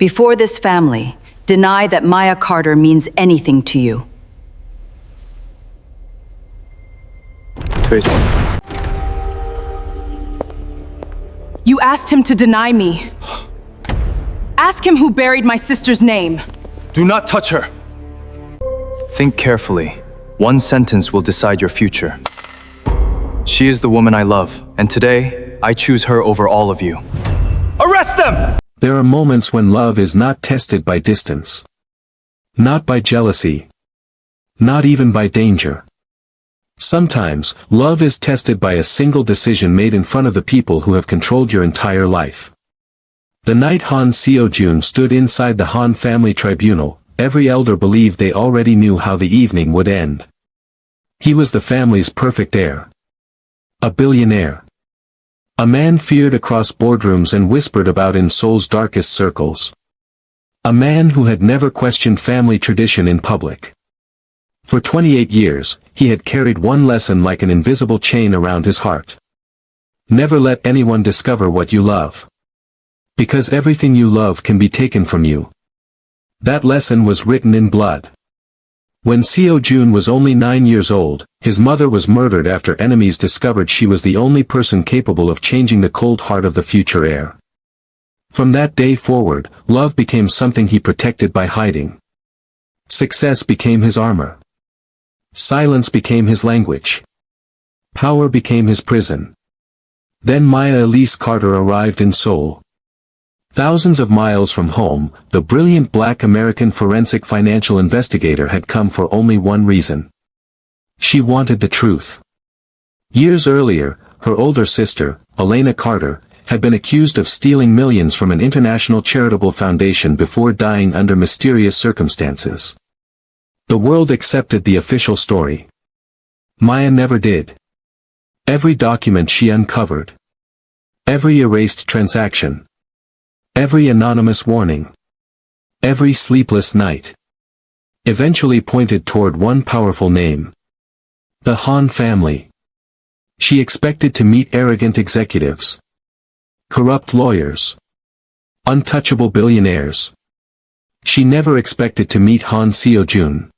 Before this family, deny that Maya Carter means anything to you. You asked him to deny me. Ask him who buried my sister's name. Do not touch her! Think carefully. One sentence will decide your future. She is the woman I love, and today, I choose her over all of you. Arrest them! There are moments when love is not tested by distance. Not by jealousy. Not even by danger. Sometimes, love is tested by a single decision made in front of the people who have controlled your entire life. The night Han Seo-jun stood inside the Han family tribunal, every elder believed they already knew how the evening would end. He was the family's perfect heir. A billionaire. A man feared across boardrooms and whispered about in Seoul's darkest circles. A man who had never questioned family tradition in public. For 28 years, he had carried one lesson like an invisible chain around his heart. Never let anyone discover what you love. Because everything you love can be taken from you. That lesson was written in blood. When Seo-jun was only 9 years old, his mother was murdered after enemies discovered she was the only person capable of changing the cold heart of the future heir. From that day forward, love became something he protected by hiding. Success became his armor. Silence became his language. Power became his prison. Then Maya Elise Carter arrived in Seoul. Thousands of miles from home, the brilliant black American forensic financial investigator had come for only one reason. She wanted the truth. Years earlier, her older sister, Elena Carter, had been accused of stealing millions from an international charitable foundation before dying under mysterious circumstances. The world accepted the official story. Maya never did. Every document she uncovered. Every erased transaction. Every anonymous warning. Every sleepless night. Eventually pointed toward one powerful name. The Han family. She expected to meet arrogant executives. Corrupt lawyers. Untouchable billionaires. She never expected to meet Han Seo-jun.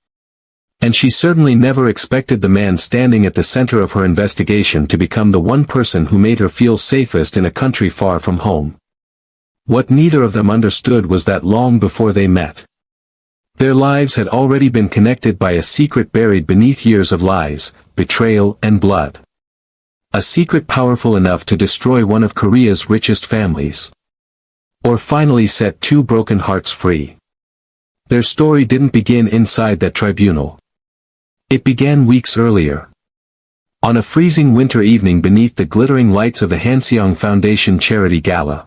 And she certainly never expected the man standing at the center of her investigation to become the one person who made her feel safest in a country far from home. What neither of them understood was that long before they met, their lives had already been connected by a secret buried beneath years of lies, betrayal and blood. A secret powerful enough to destroy one of Korea's richest families. Or finally set two broken hearts free. Their story didn't begin inside that tribunal. It began weeks earlier. On a freezing winter evening beneath the glittering lights of the Han Seo-jun Foundation Charity Gala.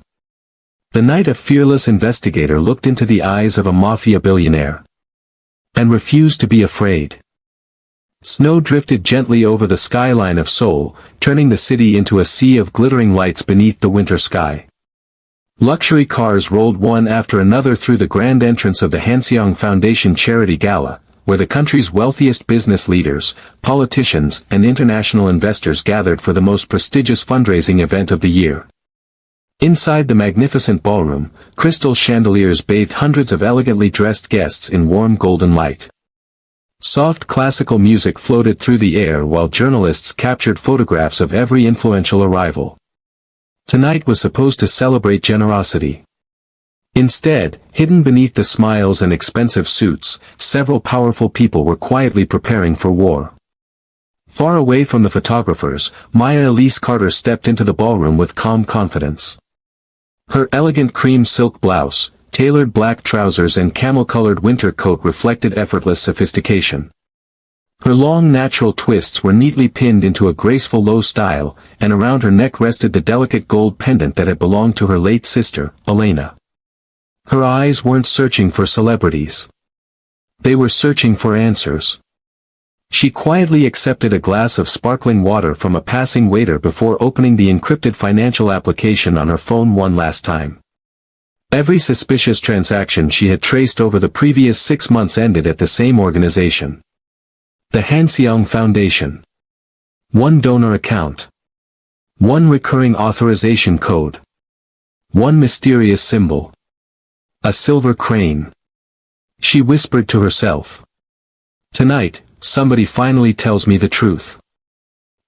The night a fearless investigator looked into the eyes of a mafia billionaire. And refused to be afraid. Snow drifted gently over the skyline of Seoul, turning the city into a sea of glittering lights beneath the winter sky. Luxury cars rolled one after another through the grand entrance of the Han Seo-jun Foundation Charity Gala, where the country's wealthiest business leaders, politicians and international investors gathered for the most prestigious fundraising event of the year. Inside the magnificent ballroom, crystal chandeliers bathed hundreds of elegantly dressed guests in warm golden light. Soft classical music floated through the air while journalists captured photographs of every influential arrival. Tonight was supposed to celebrate generosity. Instead, hidden beneath the smiles and expensive suits, several powerful people were quietly preparing for war. Far away from the photographers, Maya Elise Carter stepped into the ballroom with calm confidence. Her elegant cream silk blouse, tailored black trousers and camel-colored winter coat reflected effortless sophistication. Her long natural twists were neatly pinned into a graceful low style, and around her neck rested the delicate gold pendant that had belonged to her late sister, Elena. Her eyes weren't searching for celebrities. They were searching for answers. She quietly accepted a glass of sparkling water from a passing waiter before opening the encrypted financial application on her phone one last time. Every suspicious transaction she had traced over the previous 6 months ended at the same organization. The Han Seo-jun Foundation. One donor account. One recurring authorization code. One mysterious symbol. A silver crane. She whispered to herself. Tonight, somebody finally tells me the truth.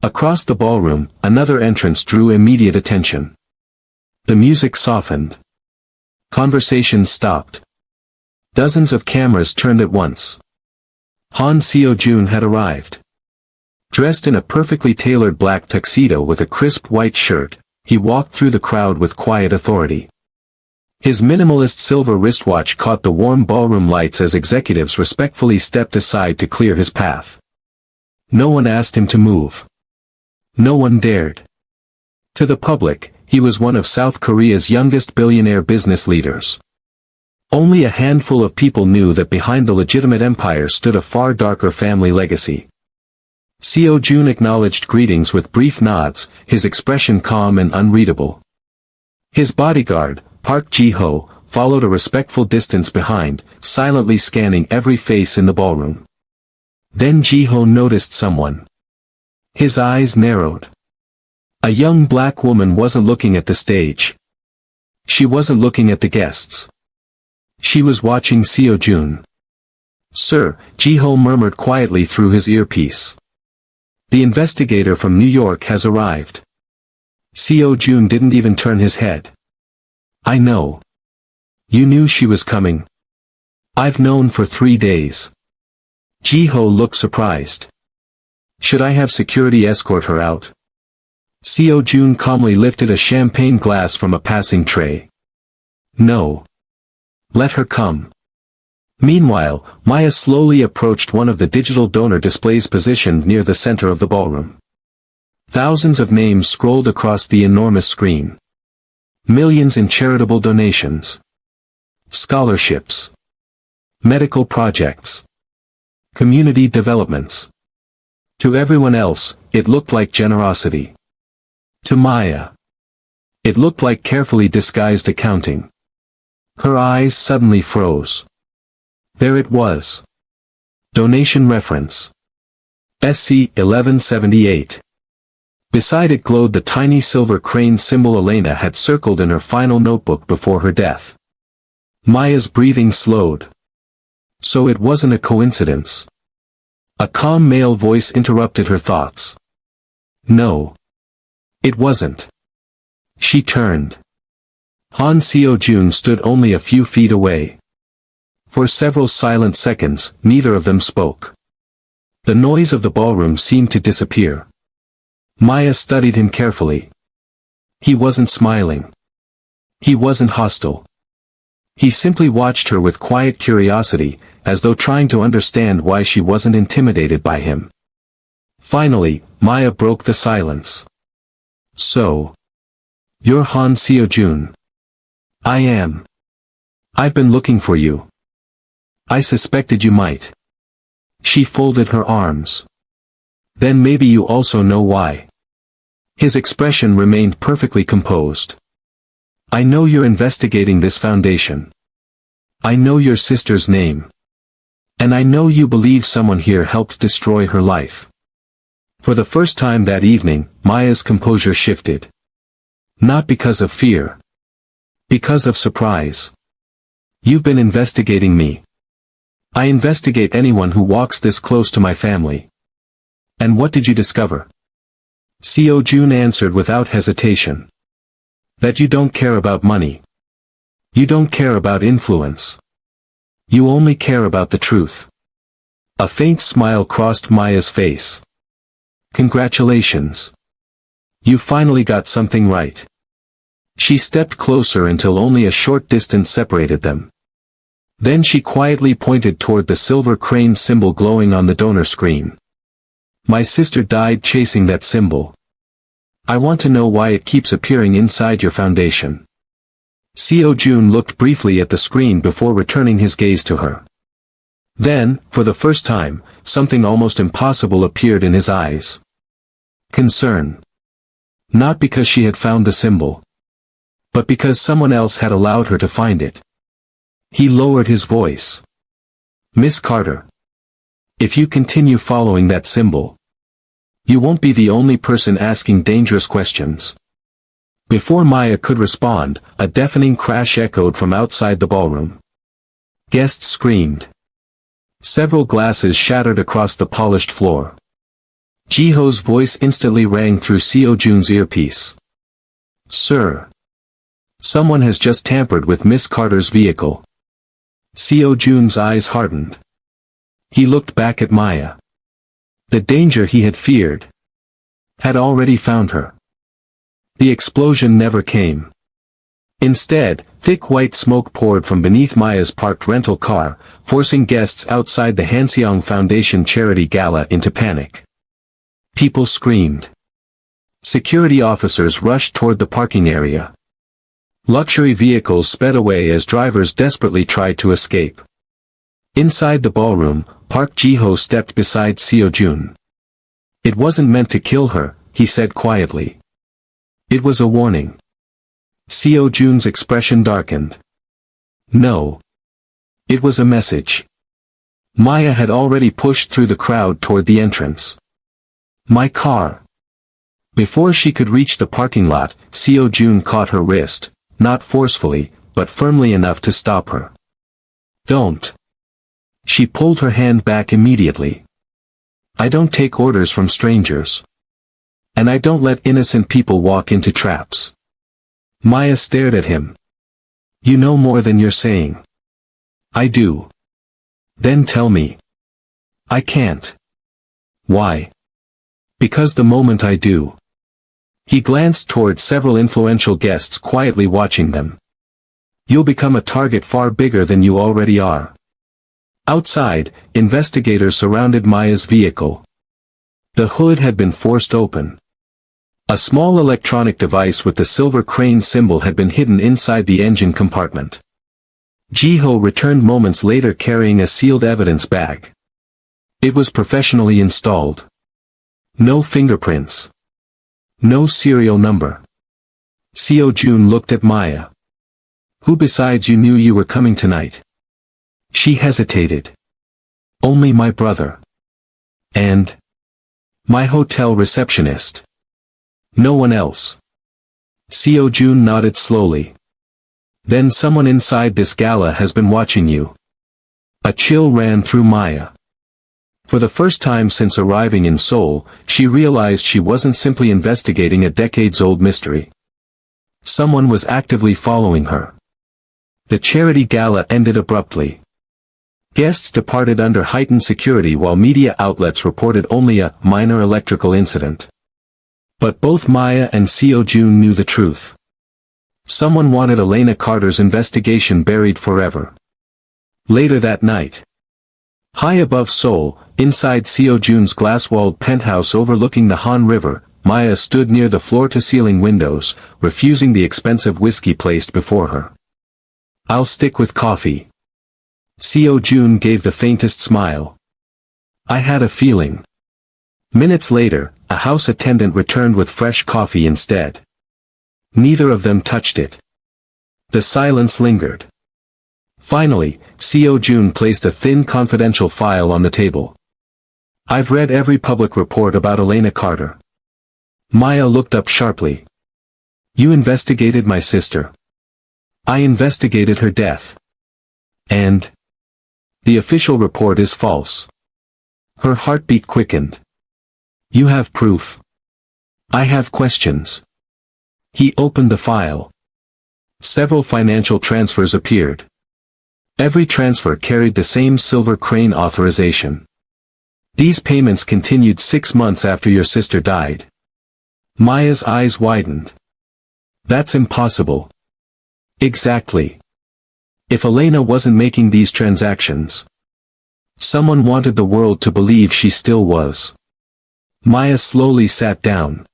Across the ballroom, another entrance drew immediate attention. The music softened. Conversations stopped. Dozens of cameras turned at once. Han Seo-jun had arrived. Dressed in a perfectly tailored black tuxedo with a crisp white shirt, he walked through the crowd with quiet authority. His minimalist silver wristwatch caught the warm ballroom lights as executives respectfully stepped aside to clear his path. No one asked him to move. No one dared. To the public, he was one of South Korea's youngest billionaire business leaders. Only a handful of people knew that behind the legitimate empire stood a far darker family legacy. Seo-jun acknowledged greetings with brief nods, his expression calm and unreadable. His bodyguard, Park Ji-ho, followed a respectful distance behind, silently scanning every face in the ballroom. Then Ji-ho noticed someone. His eyes narrowed. A young black woman wasn't looking at the stage. She wasn't looking at the guests. She was watching Seo-jun. "Sir," Ji-ho murmured quietly through his earpiece. "The investigator from New York has arrived." Seo-jun didn't even turn his head. "I know. You knew she was coming." "I've known for 3 days." Ji-ho looked surprised. "Should I have security escort her out?" Seo-jun calmly lifted a champagne glass from a passing tray. "No. Let her come." Meanwhile, Maya slowly approached one of the digital donor displays positioned near the center of the ballroom. Thousands of names scrolled across the enormous screen. Millions in charitable donations. Scholarships. Medical projects. Community developments. To everyone else, it looked like generosity. To Maya, it looked like carefully disguised accounting. Her eyes suddenly froze. There it was. Donation reference. SC 1178. Beside it glowed the tiny silver crane symbol Elena had circled in her final notebook before her death. Maya's breathing slowed. So it wasn't a coincidence. A calm male voice interrupted her thoughts. No. It wasn't. She turned. Han Seo-jun stood only a few feet away. For several silent seconds, neither of them spoke. The noise of the ballroom seemed to disappear. Maya studied him carefully. He wasn't smiling. He wasn't hostile. He simply watched her with quiet curiosity, as though trying to understand why she wasn't intimidated by him. Finally, Maya broke the silence. So. You're Han Seo-jun. I am. I've been looking for you. I suspected you might. She folded her arms. Then maybe you also know why. His expression remained perfectly composed. I know you're investigating this foundation. I know your sister's name. And I know you believe someone here helped destroy her life. For the first time that evening, Maya's composure shifted. Not because of fear. Because of surprise. You've been investigating me. I investigate anyone who walks this close to my family. And what did you discover? Seo-jun answered without hesitation. That you don't care about money. You don't care about influence. You only care about the truth. A faint smile crossed Maya's face. Congratulations. You finally got something right. She stepped closer until only a short distance separated them. Then she quietly pointed toward the silver crane symbol glowing on the donor screen. My sister died chasing that symbol. I want to know why it keeps appearing inside your foundation. Seo-jun looked briefly at the screen before returning his gaze to her. Then, for the first time, something almost impossible appeared in his eyes. Concern. Not because she had found the symbol. But because someone else had allowed her to find it. He lowered his voice. Miss Carter. If you continue following that symbol, you won't be the only person asking dangerous questions. Before Maya could respond, a deafening crash echoed from outside the ballroom. Guests screamed. Several glasses shattered across the polished floor. Ji-ho's voice instantly rang through Seo-jun's earpiece. "Sir. Someone has just tampered with Miss Carter's vehicle." Seo-jun's eyes hardened. He looked back at Maya. The danger he had feared had already found her. The explosion never came. Instead, thick white smoke poured from beneath Maya's parked rental car, forcing guests outside the Han Seo-jun Foundation charity gala into panic. People screamed. Security officers rushed toward the parking area. Luxury vehicles sped away as drivers desperately tried to escape. Inside the ballroom, Park Ji-ho stepped beside Seo-jun. "It wasn't meant to kill her," he said quietly. "It was a warning." Seo-jun's expression darkened. "No. It was a message." Maya had already pushed through the crowd toward the entrance. "My car." Before she could reach the parking lot, Seo-jun caught her wrist, not forcefully, but firmly enough to stop her. "Don't." She pulled her hand back immediately. "I don't take orders from strangers. And I don't let innocent people walk into traps." Maya stared at him. "You know more than you're saying." "I do." "Then tell me." "I can't." "Why?" "Because the moment I do." He glanced toward several influential guests quietly watching them. "You'll become a target far bigger than you already are." Outside, investigators surrounded Maya's vehicle. The hood had been forced open. A small electronic device with the silver crane symbol had been hidden inside the engine compartment. Ji-ho returned moments later carrying a sealed evidence bag. It was professionally installed. No fingerprints. No serial number. Seo-jun looked at Maya. "Who besides you knew you were coming tonight?" She hesitated. "Only my brother. And my hotel receptionist. No one else." Seo-jun nodded slowly. "Then someone inside this gala has been watching you." A chill ran through Maya. For the first time since arriving in Seoul, she realized she wasn't simply investigating a decades-old mystery. Someone was actively following her. The charity gala ended abruptly. Guests departed under heightened security while media outlets reported only a minor electrical incident. But both Maya and Seo-jun knew the truth. Someone wanted Elena Carter's investigation buried forever. Later that night, high above Seoul, inside Seo-jun's glass-walled penthouse overlooking the Han River, Maya stood near the floor-to-ceiling windows, refusing the expensive whiskey placed before her. "I'll stick with coffee." Seo-jun gave the faintest smile. "I had a feeling." Minutes later, a house attendant returned with fresh coffee instead. Neither of them touched it. The silence lingered. Finally, Seo-jun placed a thin confidential file on the table. "I've read every public report about Elena Carter." Maya looked up sharply. "You investigated my sister." "I investigated her death." "And the official report is false." Her heartbeat quickened. "You have proof." "I have questions." He opened the file. Several financial transfers appeared. Every transfer carried the same silver crane authorization. "These payments continued 6 months after your sister died." Maya's eyes widened. "That's impossible." "Exactly. If Elena wasn't making these transactions, someone wanted the world to believe she still was." Maya slowly sat down.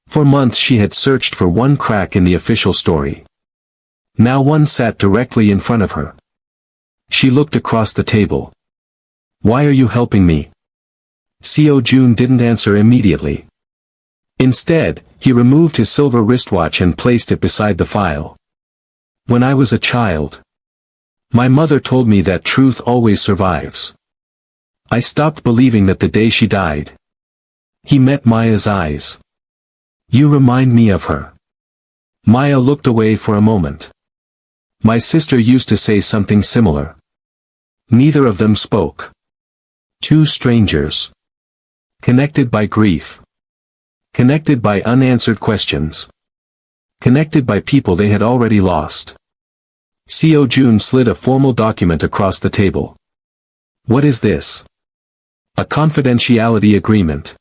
For months she had searched for one crack in the official story. Now one sat directly in front of her. She looked across the table. "Why are you helping me?" Seo-jun didn't answer immediately. Instead, he removed his silver wristwatch and placed it beside the file. "When I was a child, my mother told me that truth always survives. I stopped believing that the day she died." He met Maya's eyes. "You remind me of her." Maya looked away for a moment. My sister used to say something similar. Neither of them spoke. Two strangers. Connected by grief. Connected by unanswered questions. Connected by people they had already lost. Seo-jun slid a formal document across the table. What is this? A confidentiality agreement.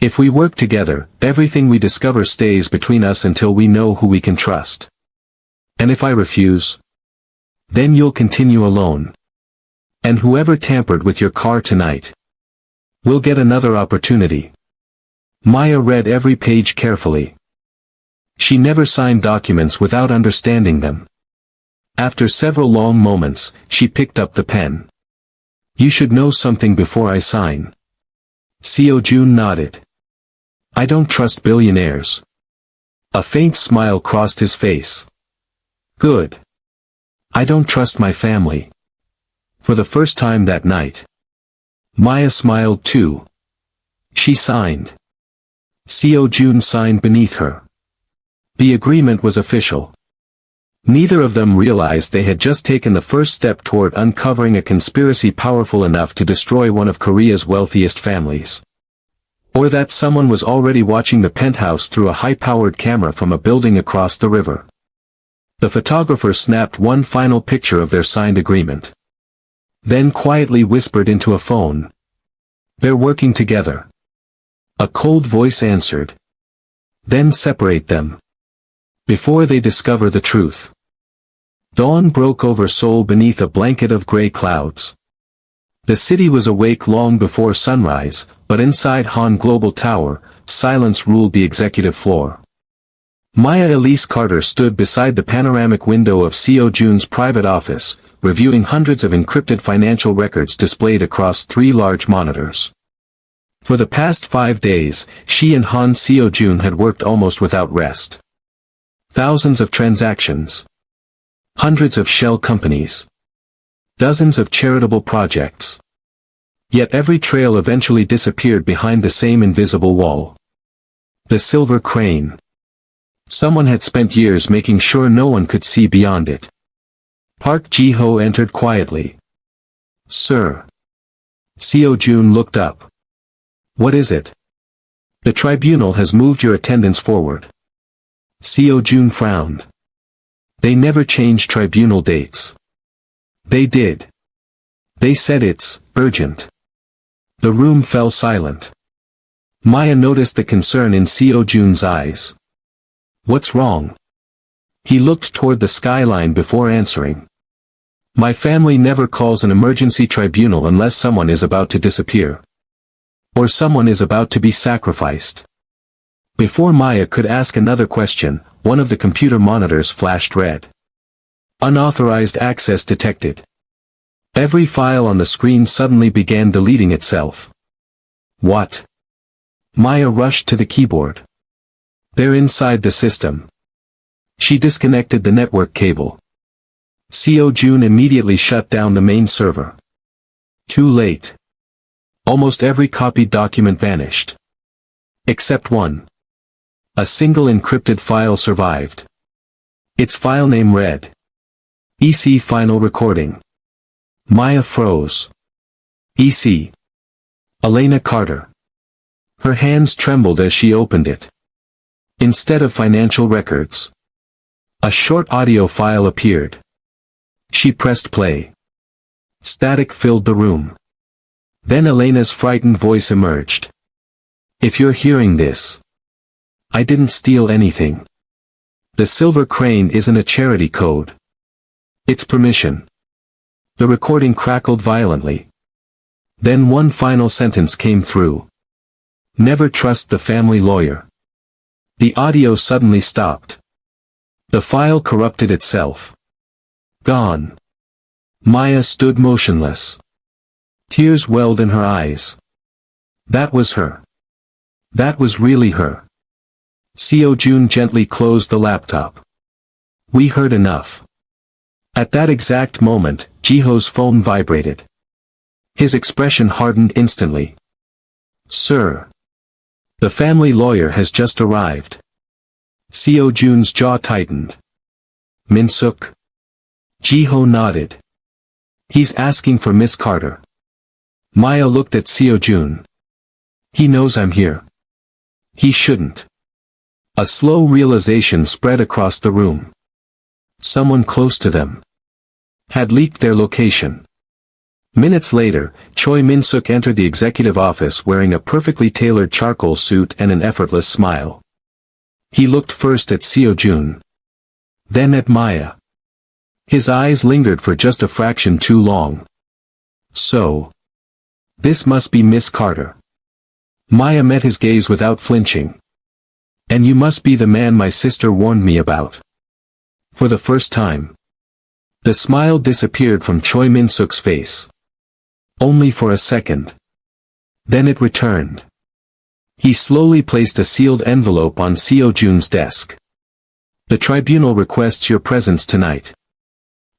If we work together, everything we discover stays between us until we know who we can trust. And if I refuse? Then you'll continue alone. And whoever tampered with your car tonight will get another opportunity. Maya read every page carefully. She never signed documents without understanding them. After several long moments, she picked up the pen. You should know something before I sign. Seo-jun nodded. I don't trust billionaires. A faint smile crossed his face. Good. I don't trust my family. For the first time that night. Maya smiled too. She signed. Seo-jun signed beneath her. The agreement was official. Neither of them realized they had just taken the first step toward uncovering a conspiracy powerful enough to destroy one of Korea's wealthiest families. Or that someone was already watching the penthouse through a high-powered camera from a building across the river. The photographer snapped one final picture of their signed agreement. Then quietly whispered into a phone. They're working together. A cold voice answered. Then separate them. Before they discover the truth. Dawn broke over Seoul beneath a blanket of gray clouds. The city was awake long before sunrise, but inside Han Global Tower, silence ruled the executive floor. Maya Elise Carter stood beside the panoramic window of Seo-jun's private office, reviewing hundreds of encrypted financial records displayed across 3 large monitors. For the past 5 days, she and Han Seo-jun had worked almost without rest. Thousands of transactions. Hundreds of shell companies. Dozens of charitable projects. Yet every trail eventually disappeared behind the same invisible wall. The silver crane. Someone had spent years making sure no one could see beyond it. Park Ji-ho entered quietly. Sir. Seo-jun looked up. What is it? The tribunal has moved your attendance forward. Seo-jun frowned. They never change tribunal dates. They did. They said it's urgent. The room fell silent. Maya noticed the concern in Seo-jun's eyes. What's wrong? He looked toward the skyline before answering. My family never calls an emergency tribunal unless someone is about to disappear. Or someone is about to be sacrificed. Before Maya could ask another question, one of the computer monitors flashed red. Unauthorized access detected. Every file on the screen suddenly began deleting itself. What? Maya rushed to the keyboard. They're inside the system. She disconnected the network cable. Seo-jun immediately shut down the main server. Too late. Almost every copied document vanished. Except one. A single encrypted file survived. Its file name read. EC Final Recording. Maya froze. EC. Elena Carter. Her hands trembled as she opened it. Instead of financial records, a short audio file appeared. She pressed play. Static filled the room. Then Elena's frightened voice emerged. If you're hearing this, I didn't steal anything. The silver crane isn't a charity code. It's permission. The recording crackled violently. Then one final sentence came through. Never trust the family lawyer. The audio suddenly stopped. The file corrupted itself. Gone. Maya stood motionless. Tears welled in her eyes. That was her. That was really her. Seo-jun gently closed the laptop. We heard enough. At that exact moment, Ji-ho's phone vibrated. His expression hardened instantly. Sir. The family lawyer has just arrived. Seo-jun's jaw tightened. Min-suk? Ji-ho nodded. He's asking for Miss Carter. Maya looked at Seo-jun. He knows I'm here. He shouldn't. A slow realization spread across the room. Someone close to them had leaked their location. Minutes later, Choi Min-suk entered the executive office wearing a perfectly tailored charcoal suit and an effortless smile. He looked first at Seo-jun, then at Maya. His eyes lingered for just a fraction too long. So, this must be Miss Carter. Maya met his gaze without flinching. And you must be the man my sister warned me about. For the first time, the smile disappeared from Choi Min-suk's face. Only for a second. Then it returned. He slowly placed a sealed envelope on Seo-jun's desk. The tribunal requests your presence tonight.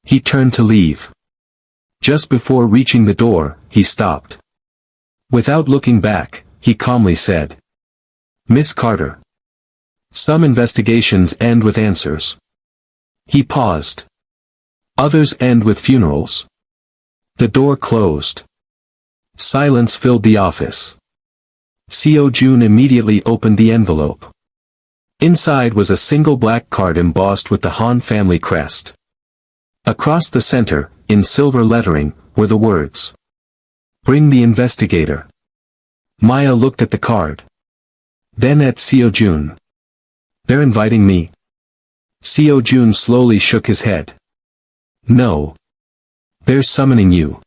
He turned to leave. Just before reaching the door, he stopped. Without looking back, he calmly said, Miss Carter. Some investigations end with answers. He paused. Others end with funerals. The door closed. Silence filled the office. Seo-jun immediately opened the envelope. Inside was a single black card embossed with the Han family crest. Across the center, in silver lettering, were the words, Bring the investigator. Maya looked at the card. Then at Seo-jun. They're inviting me. Seo-jun slowly shook his head. No. They're summoning you.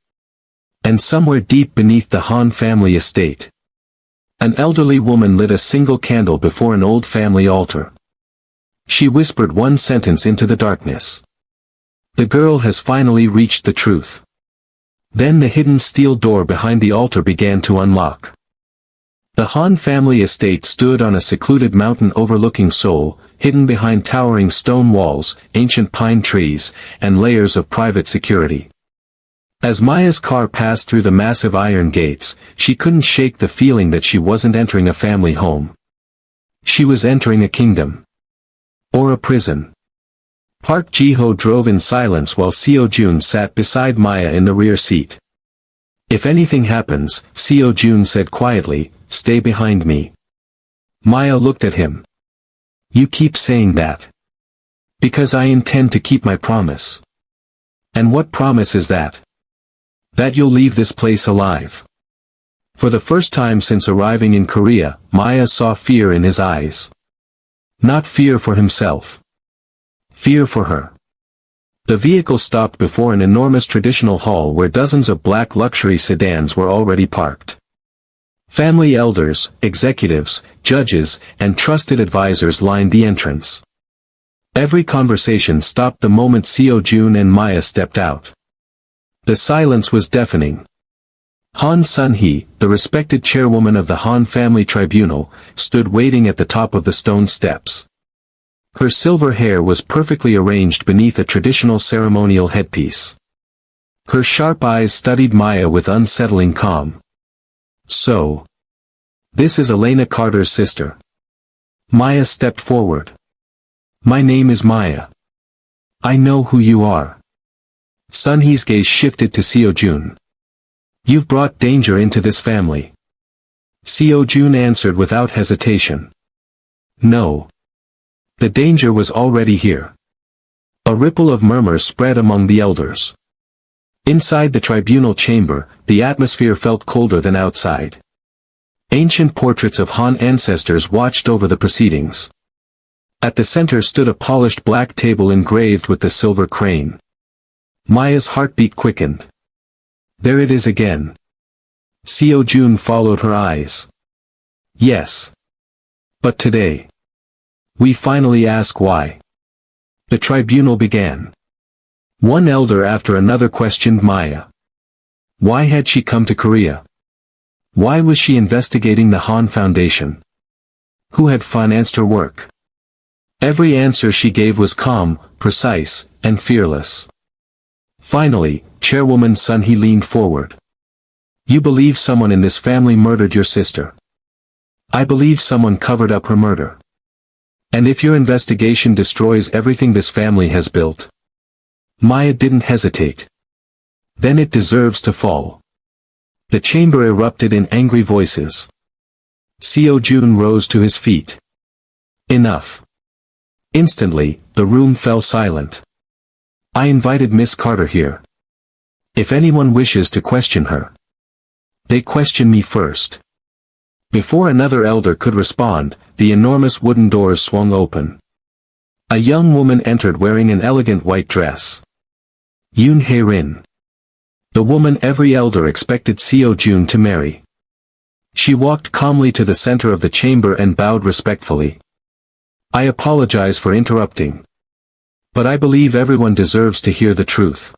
And somewhere deep beneath the Han family estate, an elderly woman lit a single candle before an old family altar. She whispered one sentence into the darkness. The girl has finally reached the truth. Then the hidden steel door behind the altar began to unlock. The Han family estate stood on a secluded mountain overlooking Seoul, hidden behind towering stone walls, ancient pine trees, and layers of private security. As Maya's car passed through the massive iron gates, she couldn't shake the feeling that she wasn't entering a family home. She was entering a kingdom. Or a prison. Park Ji-ho drove in silence while Seo-jun sat beside Maya in the rear seat. If anything happens, Seo-jun said quietly, stay behind me. Maya looked at him. You keep saying that. Because I intend to keep my promise. And what promise is that? That you'll leave this place alive. For the first time since arriving in Korea, Maya saw fear in his eyes. Not fear for himself. Fear for her. The vehicle stopped before an enormous traditional hall where dozens of black luxury sedans were already parked. Family elders, executives, judges, and trusted advisors lined the entrance. Every conversation stopped the moment Seo-jun and Maya stepped out. The silence was deafening. Han Sun-hee, the respected chairwoman of the Han family tribunal, stood waiting at the top of the stone steps. Her silver hair was perfectly arranged beneath a traditional ceremonial headpiece. Her sharp eyes studied Maya with unsettling calm. So, this is Elena Carter's sister. Maya stepped forward. My name is Maya. I know who you are. Sun-hee's gaze shifted to Seo-jun. You've brought danger into this family. Seo-jun answered without hesitation. No. The danger was already here. A ripple of murmurs spread among the elders. Inside the tribunal chamber, the atmosphere felt colder than outside. Ancient portraits of Han ancestors watched over the proceedings. At the center stood a polished black table engraved with the silver crane. Maya's heartbeat quickened. There it is again. Seo-jun followed her eyes. Yes. But today, we finally ask why. The tribunal began. One elder after another questioned Maya. Why had she come to Korea? Why was she investigating the Han Foundation? Who had financed her work? Every answer she gave was calm, precise, and fearless. Finally, Chairwoman Sun-hee leaned forward. You believe someone in this family murdered your sister. I believe someone covered up her murder. And if your investigation destroys everything this family has built. Maya didn't hesitate. Then it deserves to fall. The chamber erupted in angry voices. Seo-jun rose to his feet. Enough. Instantly, the room fell silent. I invited Miss Carter here. If anyone wishes to question her, they question me first. Before another elder could respond, the enormous wooden doors swung open. A young woman entered wearing an elegant white dress. Yoon Hae-rin. The woman every elder expected Seo-jun to marry. She walked calmly to the center of the chamber and bowed respectfully. I apologize for interrupting. But I believe everyone deserves to hear the truth.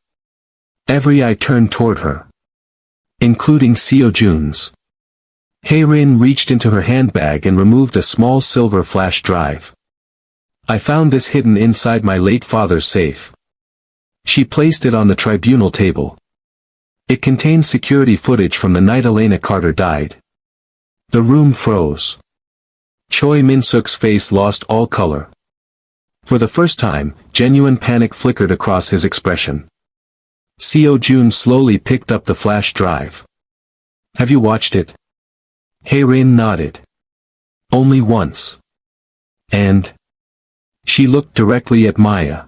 Every eye turned toward her. Including Seo-jun's. Hae-rin reached into her handbag and removed a small silver flash drive. I found this hidden inside my late father's safe. She placed it on the tribunal table. It contains security footage from the night Elena Carter died. The room froze. Choi Min-suk's face lost all color. For the first time, genuine panic flickered across his expression. Seo-jun slowly picked up the flash drive. Have you watched it? Hae-rin nodded. Only once. And? She looked directly at Maya.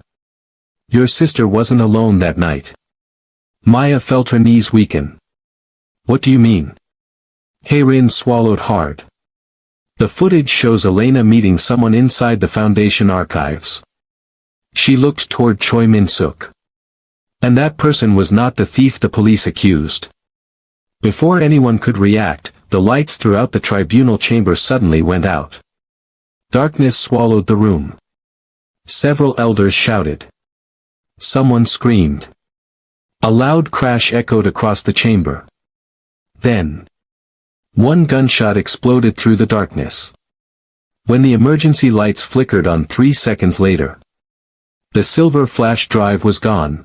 Your sister wasn't alone that night. Maya felt her knees weaken. What do you mean? Hae-rin swallowed hard. The footage shows Elena meeting someone inside the Foundation archives. She looked toward Choi Min-suk. And that person was not the thief the police accused. Before anyone could react, the lights throughout the tribunal chamber suddenly went out. Darkness swallowed the room. Several elders shouted. Someone screamed. A loud crash echoed across the chamber. Then, one gunshot exploded through the darkness. When the emergency lights flickered on 3 seconds later, the silver flash drive was gone.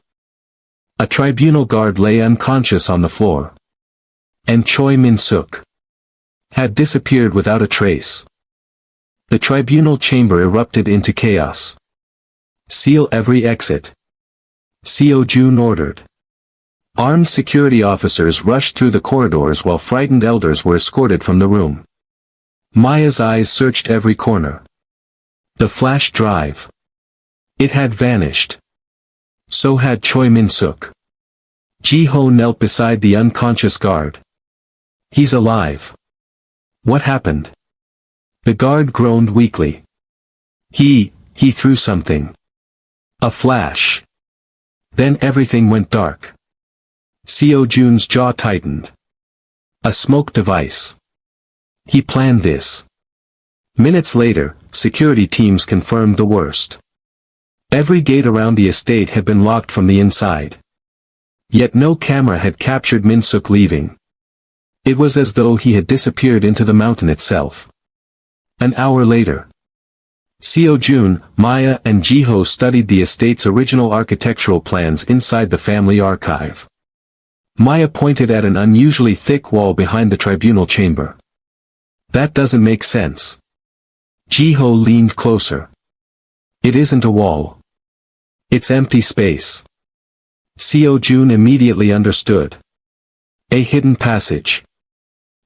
A tribunal guard lay unconscious on the floor. And Choi Min-suk had disappeared without a trace. The tribunal chamber erupted into chaos. Seal every exit. Seo-jun ordered. Armed security officers rushed through the corridors while frightened elders were escorted from the room. Maya's eyes searched every corner. The flash drive. It had vanished. So had Choi Min-suk. Ji-ho knelt beside the unconscious guard. He's alive. What happened? The guard groaned weakly. He threw something. A flash. Then everything went dark. Seo-jun's jaw tightened. A smoke device. He planned this. Minutes later, security teams confirmed the worst. Every gate around the estate had been locked from the inside. Yet no camera had captured Min-suk leaving. It was as though he had disappeared into the mountain itself. An hour later, Seo-jun, Maya and Ji-ho studied the estate's original architectural plans inside the family archive. Maya pointed at an unusually thick wall behind the tribunal chamber. That doesn't make sense. Ji-ho leaned closer. It isn't a wall. It's empty space. Seo-jun immediately understood. A hidden passage.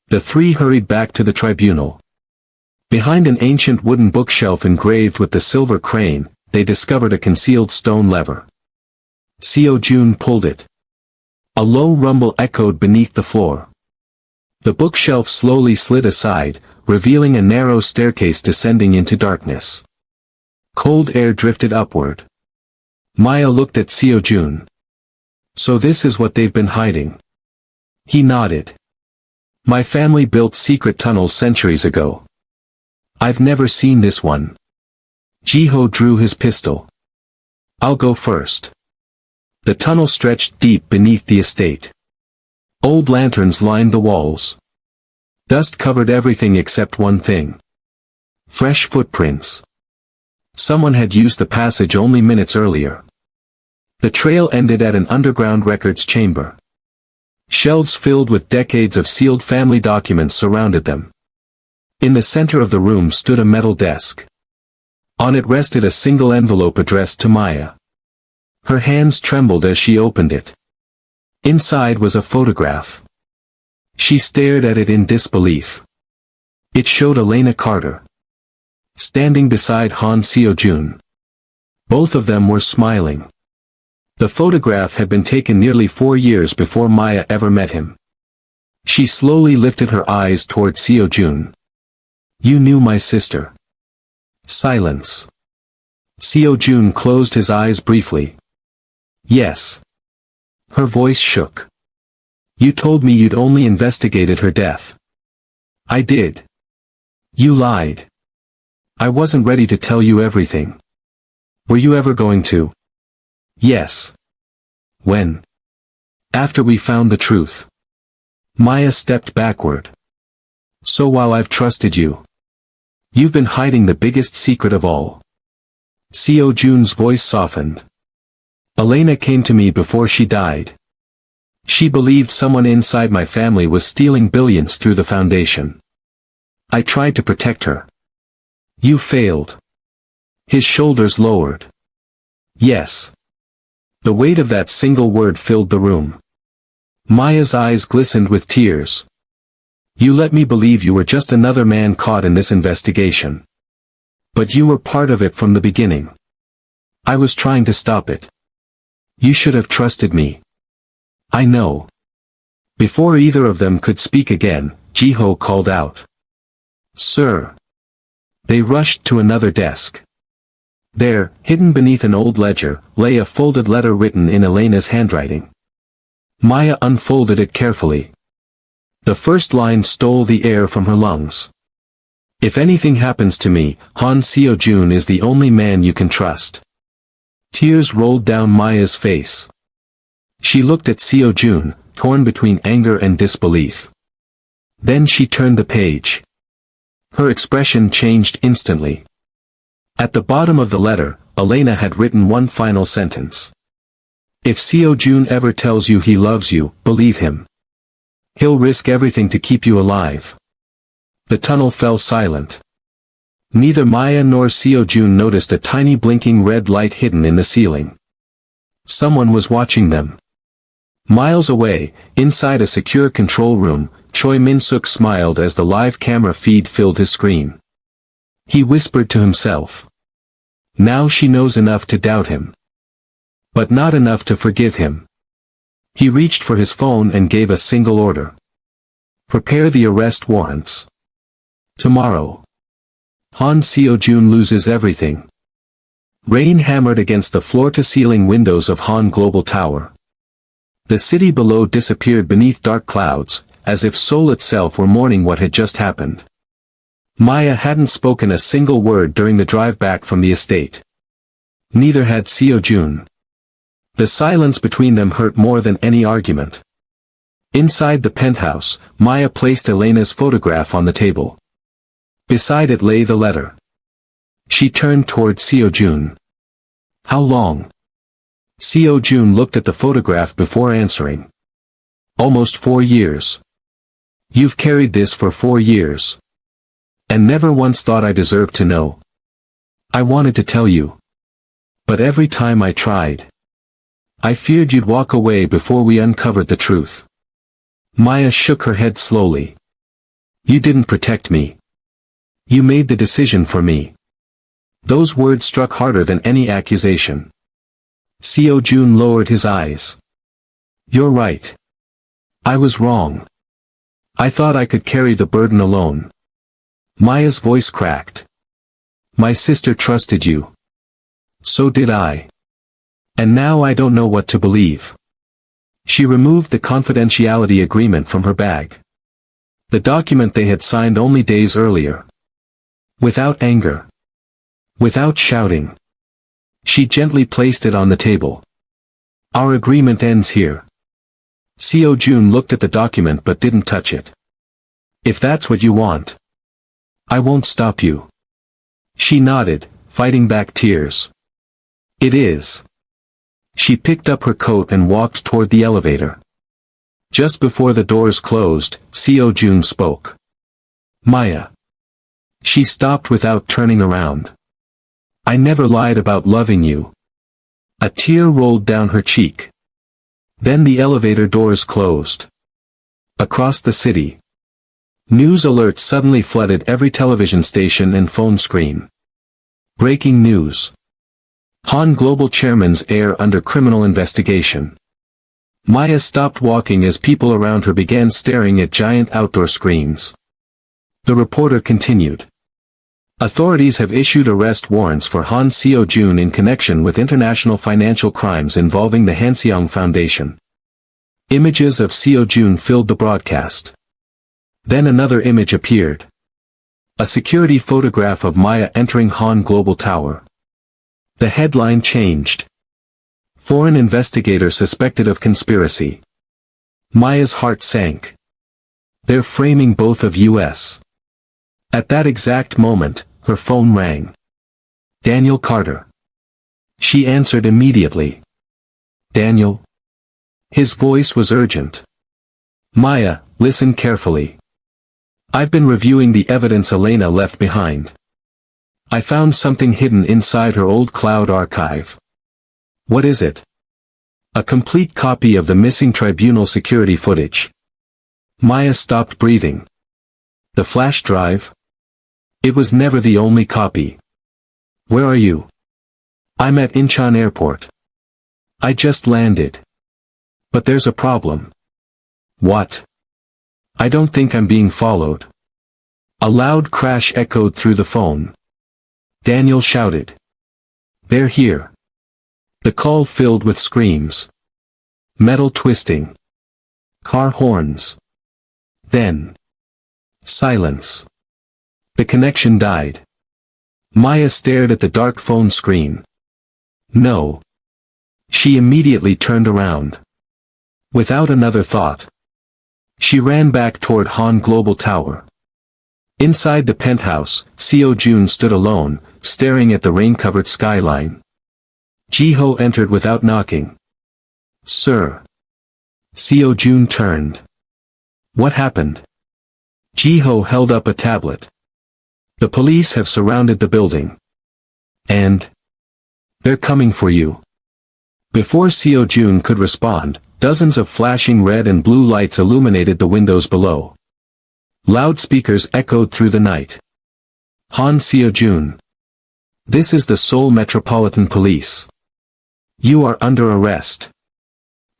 The three hurried back to the tribunal. Behind an ancient wooden bookshelf engraved with the silver crane, they discovered a concealed stone lever. Seo-jun pulled it. A low rumble echoed beneath the floor. The bookshelf slowly slid aside, revealing a narrow staircase descending into darkness. Cold air drifted upward. Maya looked at Seo-jun. So this is what they've been hiding. He nodded. My family built secret tunnels centuries ago. I've never seen this one. Ji-ho drew his pistol. I'll go first. The tunnel stretched deep beneath the estate. Old lanterns lined the walls. Dust covered everything except one thing. Fresh footprints. Someone had used the passage only minutes earlier. The trail ended at an underground records chamber. Shelves filled with decades of sealed family documents surrounded them. In the center of the room stood a metal desk. On it rested a single envelope addressed to Maya. Her hands trembled as she opened it. Inside was a photograph. She stared at it in disbelief. It showed Elena Carter standing beside Han Seo-jun. Both of them were smiling. The photograph had been taken nearly 4 years before Maya ever met him. She slowly lifted her eyes toward Seo-jun. "You knew my sister." Silence. Seo-jun closed his eyes briefly. "Yes." Her voice shook. "You told me you'd only investigated her death." "I did." "You lied." "I wasn't ready to tell you everything." "Were you ever going to?" "Yes." "When?" "After we found the truth." Maya stepped backward. "So while I've trusted you, you've been hiding the biggest secret of all." Seo-jun's voice softened. "Elena came to me before she died. She believed someone inside my family was stealing billions through the foundation. I tried to protect her. You failed." His shoulders lowered. "Yes." The weight of that single word filled the room. Maya's eyes glistened with tears. "You let me believe you were just another man caught in this investigation. But you were part of it from the beginning. I was trying to stop it. You should have trusted me." "I know." Before either of them could speak again, Jiho called out. "Sir." They rushed to another desk. There, hidden beneath an old ledger, lay a folded letter written in Elena's handwriting. Maya unfolded it carefully. The first line stole the air from her lungs. "If anything happens to me, Han Seo-jun is the only man you can trust." Tears rolled down Maya's face. She looked at Seo-jun, torn between anger and disbelief. Then she turned the page. Her expression changed instantly. At the bottom of the letter, Elena had written one final sentence. "If Seo-jun ever tells you he loves you, believe him. He'll risk everything to keep you alive." The tunnel fell silent. Neither Maya nor Seo-jun noticed a tiny blinking red light hidden in the ceiling. Someone was watching them. Miles away, inside a secure control room, Choi Min-suk smiled as the live camera feed filled his screen. He whispered to himself. Now she knows enough to doubt him. But not enough to forgive him. He reached for his phone and gave a single order. Prepare the arrest warrants. Tomorrow. Han Seo-jun loses everything. Rain hammered against the floor-to-ceiling windows of Han Global Tower. The city below disappeared beneath dark clouds, as if Seoul itself were mourning what had just happened. Maya hadn't spoken a single word during the drive back from the estate. Neither had Seo-jun. The silence between them hurt more than any argument. Inside the penthouse, Maya placed Elena's photograph on the table. Beside it lay the letter. She turned toward Seo-jun. How long? Seo-jun looked at the photograph before answering. Almost 4 years. You've carried this for 4 years. And never once thought I deserved to know. I wanted to tell you. But every time I tried, I feared you'd walk away before we uncovered the truth. Maya shook her head slowly. You didn't protect me. You made the decision for me. Those words struck harder than any accusation. Seo-jun lowered his eyes. You're right. I was wrong. I thought I could carry the burden alone. Maya's voice cracked. My sister trusted you. So did I. And now I don't know what to believe. She removed the confidentiality agreement from her bag. The document they had signed only days earlier. Without anger. Without shouting. She gently placed it on the table. Our agreement ends here. Seo-jun looked at the document but didn't touch it. If that's what you want, I won't stop you. She nodded, fighting back tears. It is. She picked up her coat and walked toward the elevator. Just before the doors closed, Seo-jun spoke. Maya. She stopped without turning around. I never lied about loving you. A tear rolled down her cheek. Then the elevator doors closed. Across the city, news alerts suddenly flooded every television station and phone screen. Breaking news. Han Global Chairman's heir under criminal investigation. Maya stopped walking as people around her began staring at giant outdoor screens. The reporter continued. Authorities have issued arrest warrants for Han Seo-jun in connection with international financial crimes involving the Han Seo-jun Foundation. Images of Seo-jun filled the broadcast. Then another image appeared. A security photograph of Maya entering Han Global Tower. The headline changed. Foreign investigator suspected of conspiracy. Maya's heart sank. They're framing both of us. At that exact moment, her phone rang. Daniel Carter. She answered immediately. Daniel? His voice was urgent. Maya, listen carefully. I've been reviewing the evidence Elena left behind. I found something hidden inside her old cloud archive. What is it? A complete copy of the missing Tribunal security footage. Maya stopped breathing. The flash drive? It was never the only copy. Where are you? I'm at Incheon Airport. I just landed. But there's a problem. What? I don't think I'm being followed. A loud crash echoed through the phone. Daniel shouted. They're here. The call filled with screams. Metal twisting. Car horns. Then. Silence. The connection died. Maya stared at the dark phone screen. No. She immediately turned around. Without another thought. She ran back toward Han Global Tower. Inside the penthouse, Seo-jun stood alone, staring at the rain-covered skyline. Ji-ho entered without knocking. Sir. Seo-jun turned. What happened? Ji-ho held up a tablet. The police have surrounded the building. And? They're coming for you. Before Seo-jun could respond, dozens of flashing red and blue lights illuminated the windows below. Loudspeakers echoed through the night. Han Seo-jun. This is the Seoul Metropolitan Police. You are under arrest.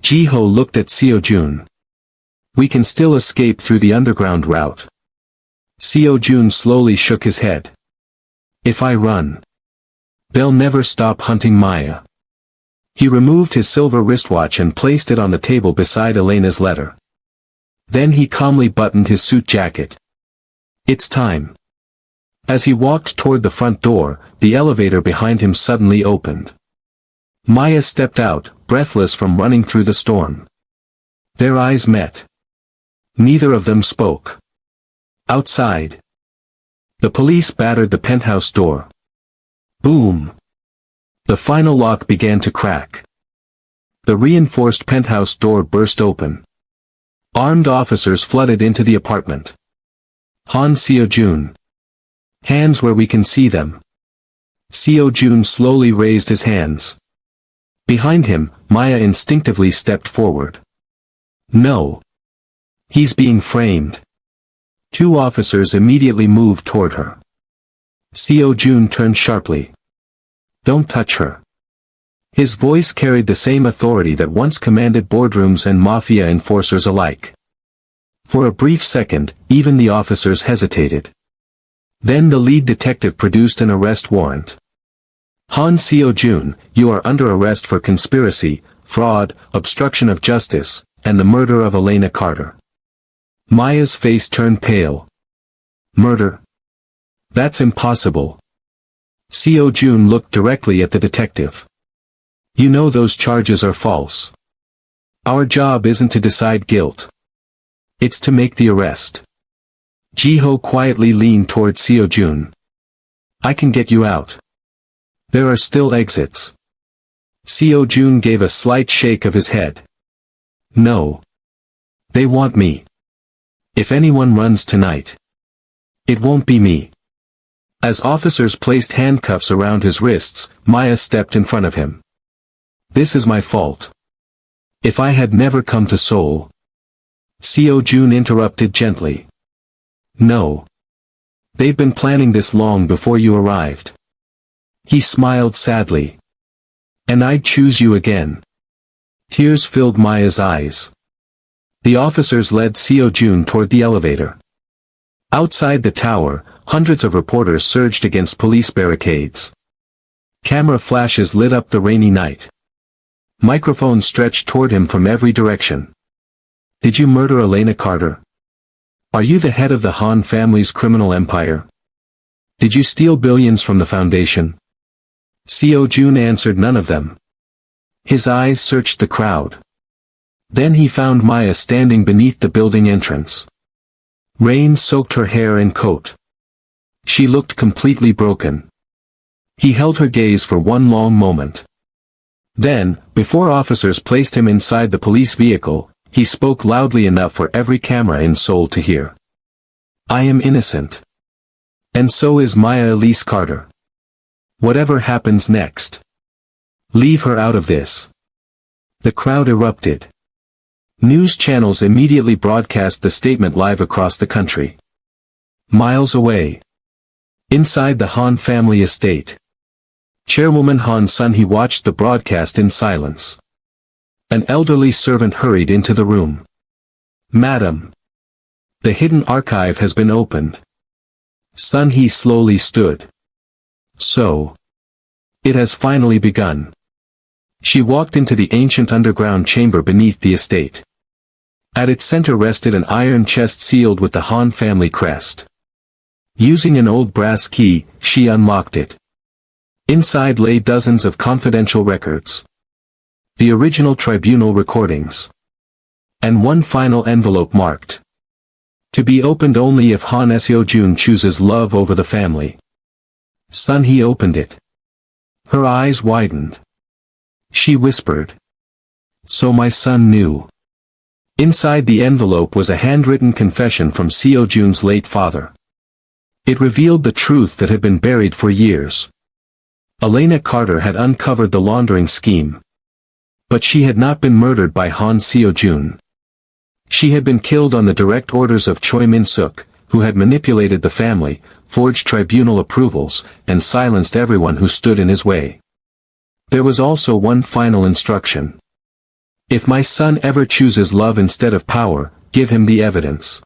Ji-ho looked at Seo-jun. We can still escape through the underground route. Seo-jun slowly shook his head. If I run, they'll never stop hunting Maya. He removed his silver wristwatch and placed it on the table beside Elena's letter. Then he calmly buttoned his suit jacket. It's time. As he walked toward the front door, the elevator behind him suddenly opened. Maya stepped out, breathless from running through the storm. Their eyes met. Neither of them spoke. Outside. The police battered the penthouse door. Boom. The final lock began to crack. The reinforced penthouse door burst open. Armed officers flooded into the apartment. Han Seo-jun. Hands where we can see them. Seo-jun slowly raised his hands. Behind him, Maya instinctively stepped forward. No. He's being framed. Two officers immediately moved toward her. Seo-jun turned sharply. Don't touch her. His voice carried the same authority that once commanded boardrooms and mafia enforcers alike. For a brief second, even the officers hesitated. Then the lead detective produced an arrest warrant. Han Seo-jun, you are under arrest for conspiracy, fraud, obstruction of justice, and the murder of Elena Carter. Maya's face turned pale. Murder? That's impossible. Seo-jun looked directly at the detective. You know those charges are false. Our job isn't to decide guilt. It's to make the arrest. Ji-ho quietly leaned toward Seo-jun. I can get you out. There are still exits. Seo-jun gave a slight shake of his head. No. They want me. If anyone runs tonight, it won't be me. As officers placed handcuffs around his wrists, Maya stepped in front of him. "This is my fault. If I had never come to Seoul." Seo-jun interrupted gently. "No. They've been planning this long before you arrived." He smiled sadly. "And I'd choose you again." Tears filled Maya's eyes. The officers led Seo-jun toward the elevator. Outside the tower, hundreds of reporters surged against police barricades. Camera flashes lit up the rainy night. Microphones stretched toward him from every direction. "Did you murder Elena Carter? Are you the head of the Han family's criminal empire? Did you steal billions from the foundation?" Seo-jun answered none of them. His eyes searched the crowd. Then he found Maya standing beneath the building entrance. Rain soaked her hair and coat. She looked completely broken. He held her gaze for one long moment. Then, before officers placed him inside the police vehicle, he spoke loudly enough for every camera in Seoul to hear. "I am innocent. And so is Maya Elise Carter. Whatever happens next, leave her out of this." The crowd erupted. News channels immediately broadcast the statement live across the country. Miles away, inside the Han family estate, Chairwoman Han Seo-jun watched the broadcast in silence. An elderly servant hurried into the room. "Madam, the hidden archive has been opened." Seo-jun slowly stood. "So, it has finally begun." She walked into the ancient underground chamber beneath the estate. At its center rested an iron chest sealed with the Han family crest. Using an old brass key, she unlocked it. Inside lay dozens of confidential records. The original tribunal recordings. And one final envelope marked, "To be opened only if Han Seo-jun chooses love over the family." Seo-jun opened it. Her eyes widened. She whispered, "So my son knew." Inside the envelope was a handwritten confession from Seo-jun's late father. It revealed the truth that had been buried for years. Elena Carter had uncovered the laundering scheme. But she had not been murdered by Han Seo-jun. She had been killed on the direct orders of Choi Min-suk, who had manipulated the family, forged tribunal approvals, and silenced everyone who stood in his way. There was also one final instruction. "If my son ever chooses love instead of power, give him the evidence.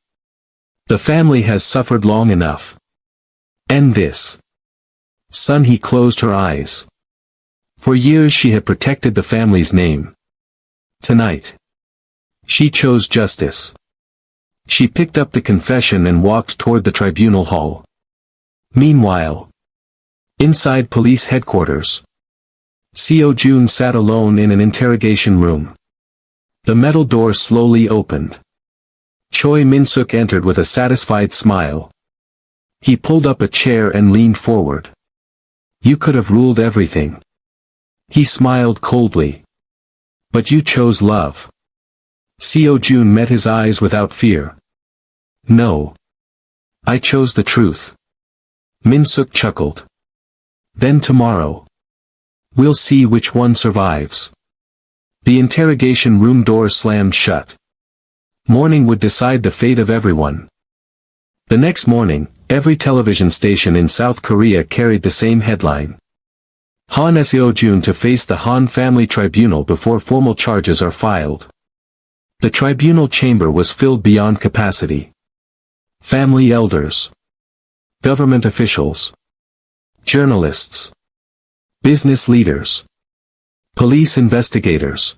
The family has suffered long enough. End this." Seo-jun closed her eyes. For years she had protected the family's name. Tonight, she chose justice. She picked up the confession and walked toward the tribunal hall. Meanwhile, inside police headquarters, Seo-jun sat alone in an interrogation room. The metal door slowly opened. Choi Min-suk entered with a satisfied smile. He pulled up a chair and leaned forward. "You could have ruled everything." He smiled coldly. "But you chose love." Seo-jun met his eyes without fear. "No. I chose the truth." Min-suk chuckled. "Then tomorrow, we'll see which one survives." The interrogation room door slammed shut. Morning would decide the fate of everyone. The next morning, every television station in South Korea carried the same headline. Han Seo-jun to face the Han family tribunal before formal charges are filed. The tribunal chamber was filled beyond capacity. Family elders, government officials, journalists, business leaders, police investigators.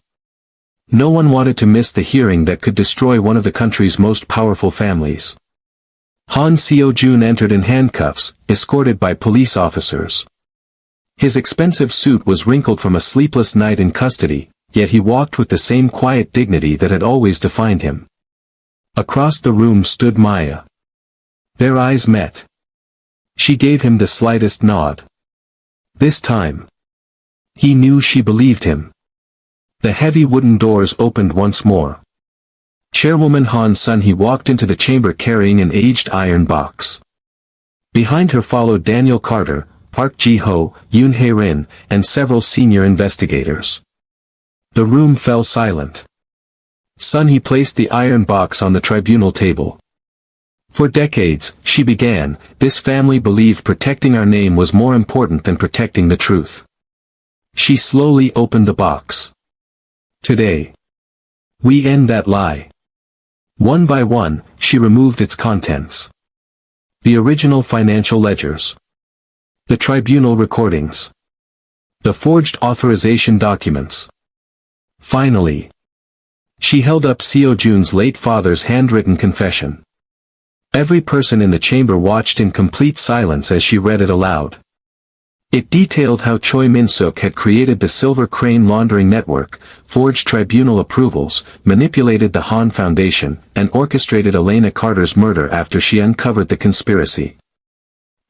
No one wanted to miss the hearing that could destroy one of the country's most powerful families. Han Seo-jun entered in handcuffs, escorted by police officers. His expensive suit was wrinkled from a sleepless night in custody, yet he walked with the same quiet dignity that had always defined him. Across the room stood Maya. Their eyes met. She gave him the slightest nod. This time, he knew she believed him. The heavy wooden doors opened once more. Chairwoman Han Seo-jun walked into the chamber carrying an aged iron box. Behind her followed Daniel Carter, Park Ji-ho, Yoon Hae-rin, and several senior investigators. The room fell silent. Son, he placed the iron box on the tribunal table. For decades, she began, this family believed protecting our name was more important than protecting the truth. She slowly opened the box. Today, we end that lie. One by one, she removed its contents. The original financial ledgers. The tribunal recordings. The forged authorization documents. Finally, she held up Seo-jun's late father's handwritten confession. Every person in the chamber watched in complete silence as she read it aloud. It detailed how Choi Min-suk had created the Silver Crane laundering network, forged tribunal approvals, manipulated the Han Foundation, and orchestrated Elena Carter's murder after she uncovered the conspiracy.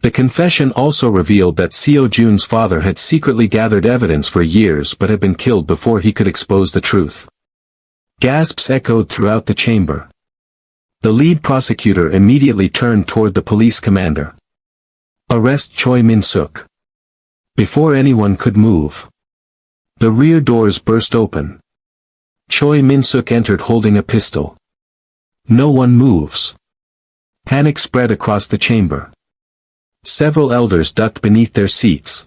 The confession also revealed that Seo-jun's father had secretly gathered evidence for years but had been killed before he could expose the truth. Gasps echoed throughout the chamber. The lead prosecutor immediately turned toward the police commander. Arrest Choi Min-suk. Before anyone could move, the rear doors burst open. Choi Min-suk entered holding a pistol. No one moves. Panic spread across the chamber. Several elders ducked beneath their seats.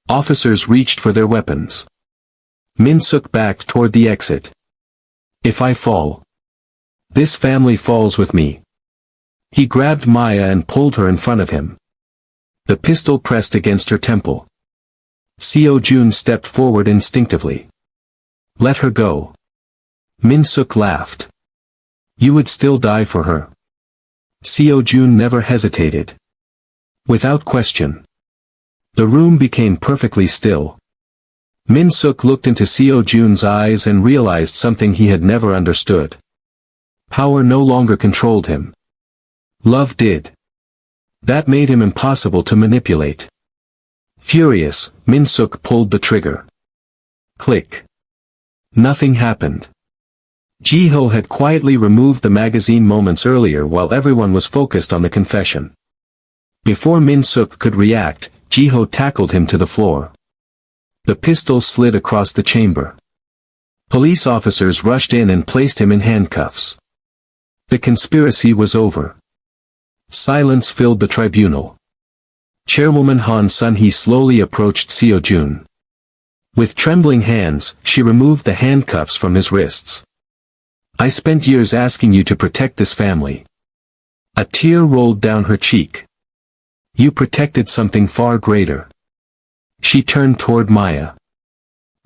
Officers reached for their weapons. Min-suk backed toward the exit. If I fall, this family falls with me. He grabbed Maya and pulled her in front of him. The pistol pressed against her temple. Seo-jun stepped forward instinctively. Let her go. Min-suk laughed. You would still die for her. Seo-jun never hesitated. Without question. The room became perfectly still. Min-suk looked into Seo-jun's eyes and realized something he had never understood. Power no longer controlled him. Love did. That made him impossible to manipulate. Furious, Min-suk pulled the trigger. Click. Nothing happened. Ji-ho had quietly removed the magazine moments earlier while everyone was focused on the confession. Before Min-suk could react, Ji-ho tackled him to the floor. The pistol slid across the chamber. Police officers rushed in and placed him in handcuffs. The conspiracy was over. Silence filled the tribunal. Chairwoman Han Sun-hee slowly approached Seo-jun. With trembling hands, she removed the handcuffs from his wrists. I spent years asking you to protect this family. A tear rolled down her cheek. You protected something far greater. She turned toward Maya.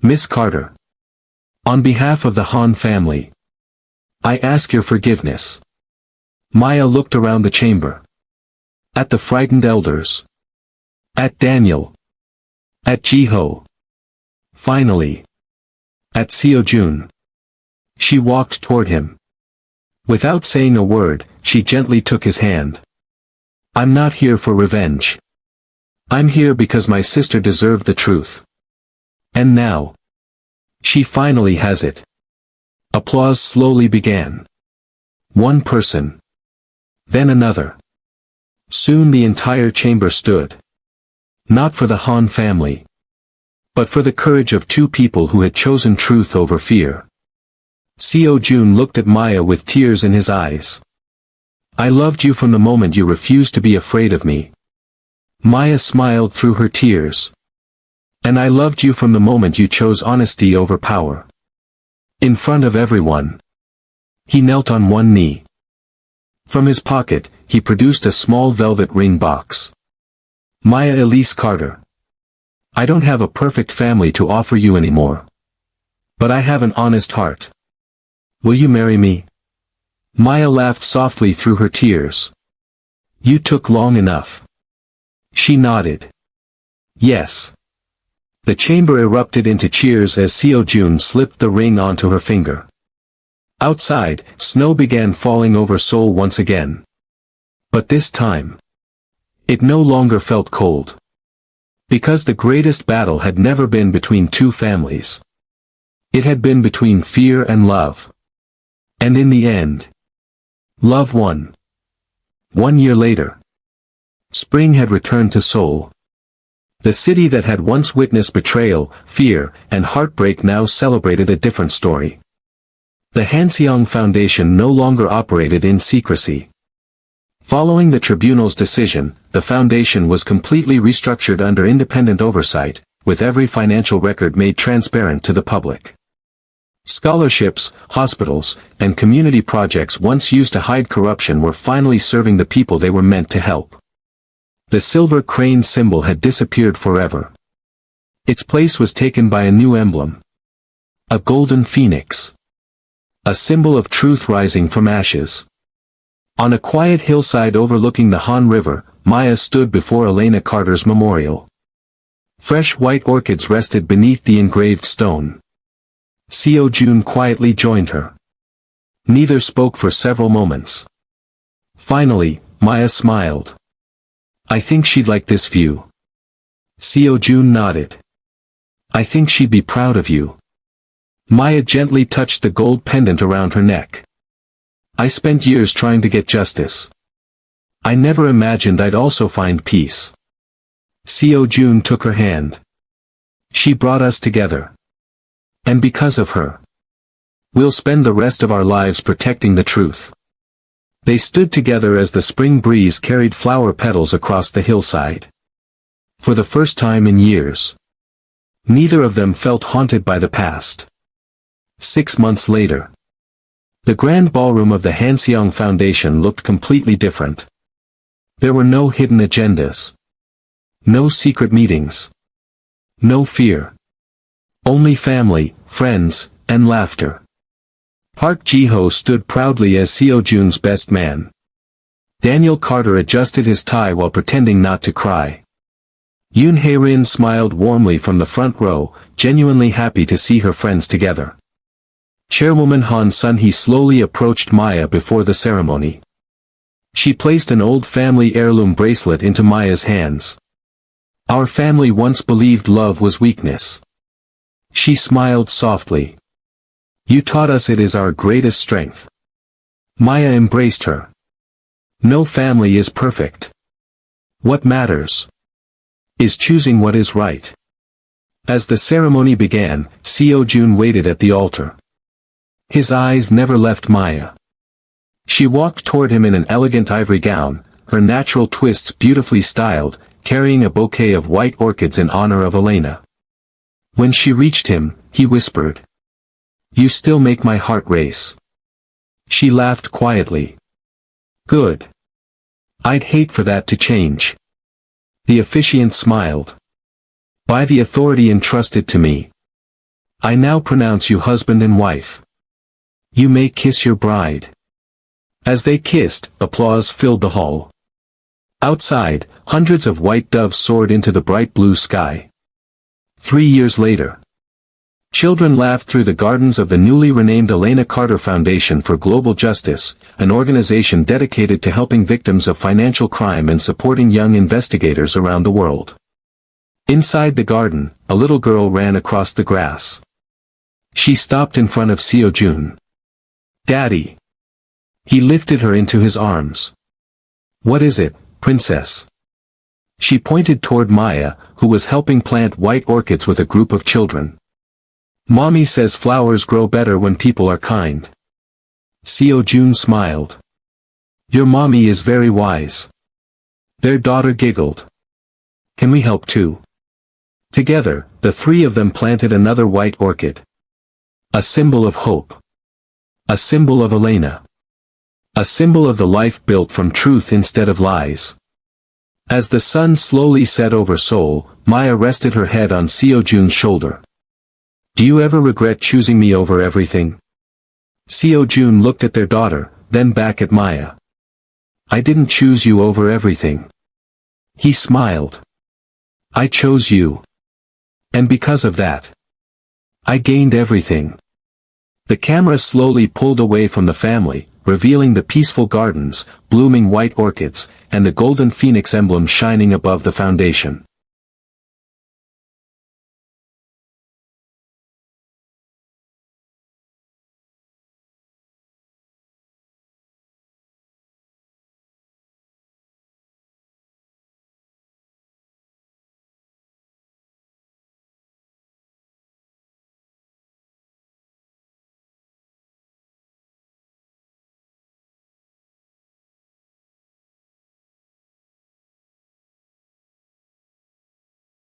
Miss Carter. On behalf of the Han family, I ask your forgiveness. Maya looked around the chamber. At the frightened elders. At Daniel. At Ji-ho. Finally. At Seo-jun. She walked toward him. Without saying a word, she gently took his hand. I'm not here for revenge. I'm here because my sister deserved the truth. And now, she finally has it. Applause slowly began. One person. Then another. Soon the entire chamber stood. Not for the Han family, but for the courage of two people who had chosen truth over fear. Seo-jun looked at Maya with tears in his eyes. I loved you from the moment you refused to be afraid of me. Maya smiled through her tears. And I loved you from the moment you chose honesty over power. In front of everyone. He knelt on one knee. From his pocket, he produced a small velvet ring box. Maya Elise Carter. I don't have a perfect family to offer you anymore. But I have an honest heart. Will you marry me? Maya laughed softly through her tears. You took long enough. She nodded. Yes. The chamber erupted into cheers as Seo-jun slipped the ring onto her finger. Outside, snow began falling over Seoul once again. But this time, it no longer felt cold. Because the greatest battle had never been between two families. It had been between fear and love. And in the end, love won. 1 year later. Spring had returned to Seoul. The city that had once witnessed betrayal, fear, and heartbreak now celebrated a different story. The Han Seo-jun Foundation no longer operated in secrecy. Following the tribunal's decision, the foundation was completely restructured under independent oversight, with every financial record made transparent to the public. Scholarships, hospitals, and community projects once used to hide corruption were finally serving the people they were meant to help. The silver crane symbol had disappeared forever. Its place was taken by a new emblem. A golden phoenix. A symbol of truth rising from ashes. On a quiet hillside overlooking the Han River, Maya stood before Elena Carter's memorial. Fresh white orchids rested beneath the engraved stone. Seo-jun quietly joined her. Neither spoke for several moments. Finally, Maya smiled. "I think she'd like this view." Seo-jun nodded. "I think she'd be proud of you." Maya gently touched the gold pendant around her neck. "I spent years trying to get justice. I never imagined I'd also find peace." Seo-jun took her hand. "She brought us together. And because of her, we'll spend the rest of our lives protecting the truth." They stood together as the spring breeze carried flower petals across the hillside. For the first time in years, neither of them felt haunted by the past. 6 months later, the grand ballroom of the Han Seo-jun Foundation looked completely different. There were no hidden agendas. No secret meetings. No fear. Only family, friends, and laughter. Park Ji-ho stood proudly as Seo-jun's best man. Daniel Carter adjusted his tie while pretending not to cry. Yoon Hae-rin smiled warmly from the front row, genuinely happy to see her friends together. Chairwoman Han Sun-hee slowly approached Maya before the ceremony. She placed an old family heirloom bracelet into Maya's hands. "Our family once believed love was weakness." She smiled softly. "You taught us it is our greatest strength." Maya embraced her. "No family is perfect. What matters is choosing what is right." As the ceremony began, Seo-jun waited at the altar. His eyes never left Maya. She walked toward him in an elegant ivory gown, her natural twists beautifully styled, carrying a bouquet of white orchids in honor of Elena. When she reached him, he whispered, "You still make my heart race." She laughed quietly. "Good. I'd hate for that to change." The officiant smiled. "By the authority entrusted to me, I now pronounce you husband and wife. You may kiss your bride." As they kissed, applause filled the hall. Outside, hundreds of white doves soared into the bright blue sky. 3 years later, children laughed through the gardens of the newly renamed Elena Carter Foundation for Global Justice, an organization dedicated to helping victims of financial crime and supporting young investigators around the world. Inside the garden, a little girl ran across the grass. She stopped in front of Seo-jun. "Daddy." He lifted her into his arms. "What is it, princess?" She pointed toward Maya, who was helping plant white orchids with a group of children. "Mommy says flowers grow better when people are kind." Seo-jun smiled. "Your mommy is very wise." Their daughter giggled. "Can we help too?" Together, the three of them planted another white orchid. A symbol of hope. A symbol of Elena. A symbol of the life built from truth instead of lies. As the sun slowly set over Seoul, Maya rested her head on Seo-jun's shoulder. "Do you ever regret choosing me over everything?" Seo-jun looked at their daughter, then back at Maya. "I didn't choose you over everything." He smiled. "I chose you. And because of that, I gained everything." The camera slowly pulled away from the family, revealing the peaceful gardens, blooming white orchids, and the golden phoenix emblem shining above the foundation.